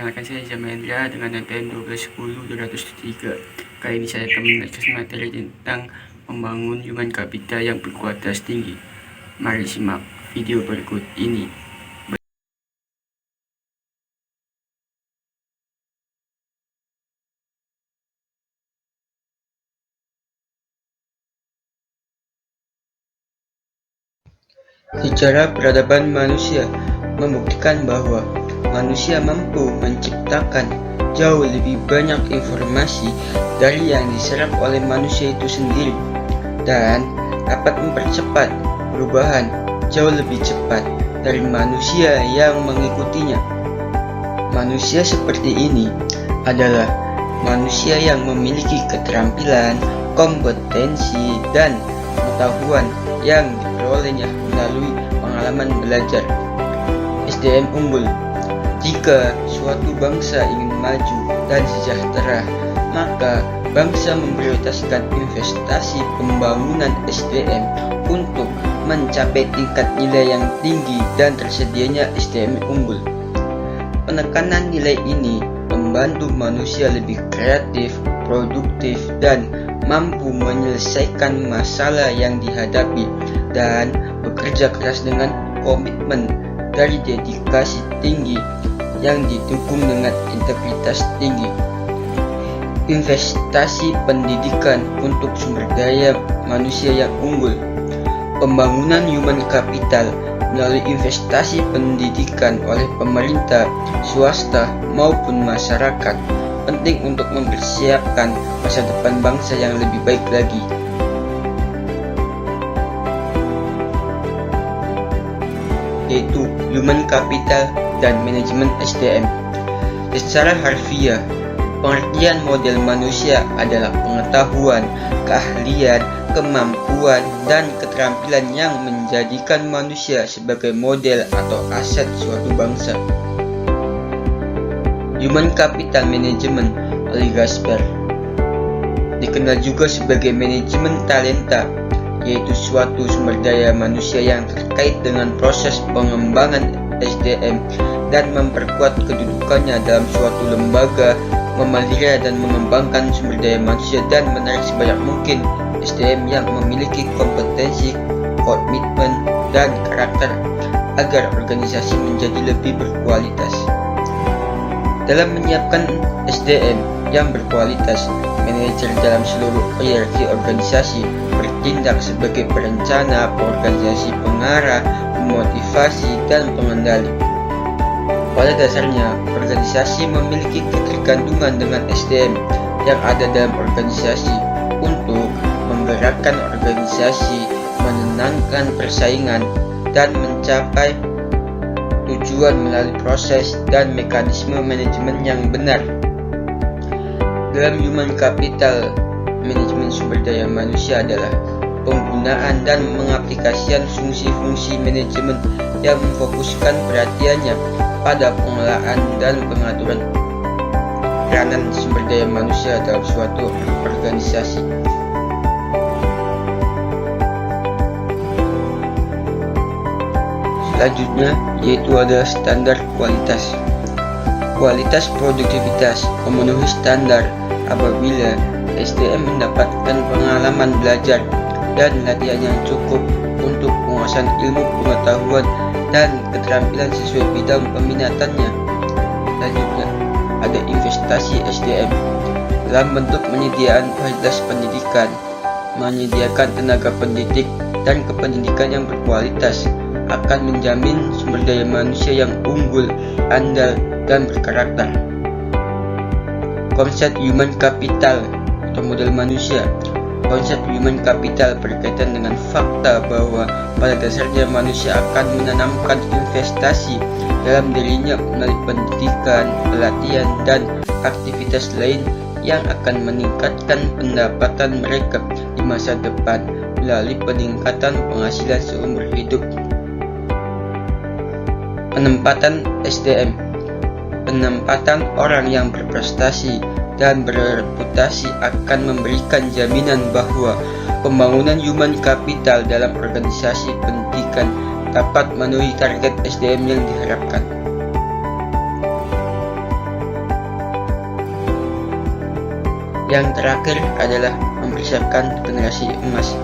Perkenalkan, saya Zamendra dengan NPM 1210203. Kali ini saya akan menjelaskan materi tentang membangun human capital yang berkualitas tinggi. Mari simak video berikut ini. Sejarah peradaban manusia membuktikan bahwa manusia mampu menciptakan jauh lebih banyak informasi dari yang diserap oleh manusia itu sendiri dan dapat mempercepat perubahan jauh lebih cepat dari manusia yang mengikutinya. Manusia seperti ini adalah manusia yang memiliki keterampilan, kompetensi, dan pengetahuan yang diperolehnya melalui pengalaman belajar. SDM unggul. Jika suatu bangsa ingin maju dan sejahtera, maka bangsa memprioritaskan investasi pembangunan SDM untuk mencapai tingkat nilai yang tinggi dan tersedianya SDM unggul. Penekanan nilai ini membantu manusia lebih kreatif, produktif, dan mampu menyelesaikan masalah yang dihadapi dan bekerja keras dengan komitmen dari dedikasi tinggi yang didukung dengan integritas tinggi. Investasi pendidikan untuk sumber daya manusia yang unggul. Pembangunan human capital melalui investasi pendidikan oleh pemerintah, swasta, maupun masyarakat penting untuk mempersiapkan masa depan bangsa yang lebih baik lagi. Yaitu human capital dan manajemen SDM. Secara harfiah, pengertian model manusia adalah pengetahuan, keahlian, kemampuan, dan keterampilan yang menjadikan manusia sebagai model atau aset suatu bangsa. Human Capital Management oleh Gasper dikenal juga sebagai manajemen talenta, yaitu suatu sumber daya manusia yang terkait dengan proses pengembangan SDM dan memperkuat kedudukannya dalam suatu lembaga, memelihara dan mengembangkan sumber daya manusia dan menarik sebanyak mungkin SDM yang memiliki kompetensi, komitmen, dan karakter agar organisasi menjadi lebih berkualitas. Dalam menyiapkan SDM yang berkualitas, manajer dalam seluruh hierarki organisasi bertindak sebagai perencana, organisasi pengarah, pemotivasi, dan pengendali. Pada dasarnya, organisasi memiliki ketergantungan dengan SDM yang ada dalam organisasi untuk menggerakkan organisasi, menenangkan persaingan, dan mencapai tujuan melalui proses dan mekanisme manajemen yang benar. Dalam human capital, manajemen sumber daya manusia adalah penggunaan dan mengaplikasikan fungsi-fungsi manajemen yang memfokuskan perhatiannya pada pengelolaan dan pengaturan peranan sumber daya manusia dalam suatu organisasi. Selanjutnya yaitu adalah standar kualitas. Kualitas produktivitas memenuhi standar apabila SDM mendapatkan pengalaman belajar dan latihan yang cukup untuk penguasaan ilmu pengetahuan dan keterampilan sesuai bidang peminatannya. Selanjutnya ada investasi SDM dalam bentuk penyediaan fasilitas pendidikan, menyediakan tenaga pendidik dan kependidikan yang berkualitas akan menjamin sumber daya manusia yang unggul, andal, dan berkarakter. Konsep human capital atau model manusia. Konsep human capital berkaitan dengan fakta bahwa pada dasarnya manusia akan menanamkan investasi dalam dirinya melalui pendidikan, pelatihan, dan aktivitas lain yang akan meningkatkan pendapatan mereka di masa depan melalui peningkatan penghasilan seumur hidup. Penempatan SDM. Penempatan orang yang berprestasi dan berreputasi akan memberikan jaminan bahwa pembangunan human capital dalam organisasi pendidikan dapat memenuhi target SDM yang diharapkan. Yang terakhir adalah mempersiapkan generasi emas.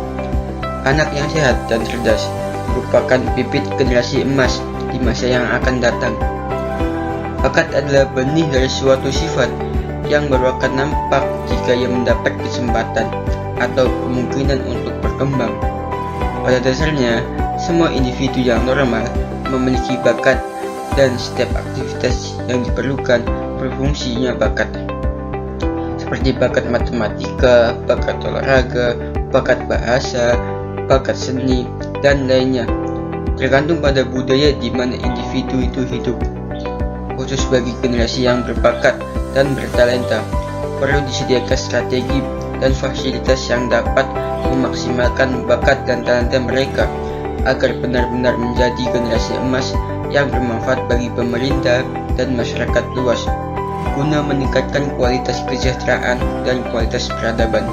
Anak yang sehat dan cerdas merupakan bibit generasi emas di masa yang akan datang. Bakat adalah benih dari suatu sifat yang baru akan nampak jika ia mendapat kesempatan atau kemungkinan untuk berkembang. Pada dasarnya, semua individu yang normal memiliki bakat dan setiap aktivitas yang diperlukan berfungsinya bakat. Seperti bakat matematika, bakat olahraga, bakat bahasa, bakat seni, dan lainnya. Tergantung pada budaya di mana individu itu hidup. Khusus bagi generasi yang berbakat dan bertalenta, perlu disediakan strategi dan fasilitas yang dapat memaksimalkan bakat dan talenta mereka agar benar-benar menjadi generasi emas yang bermanfaat bagi pemerintah dan masyarakat luas, guna meningkatkan kualitas kesejahteraan dan kualitas peradaban.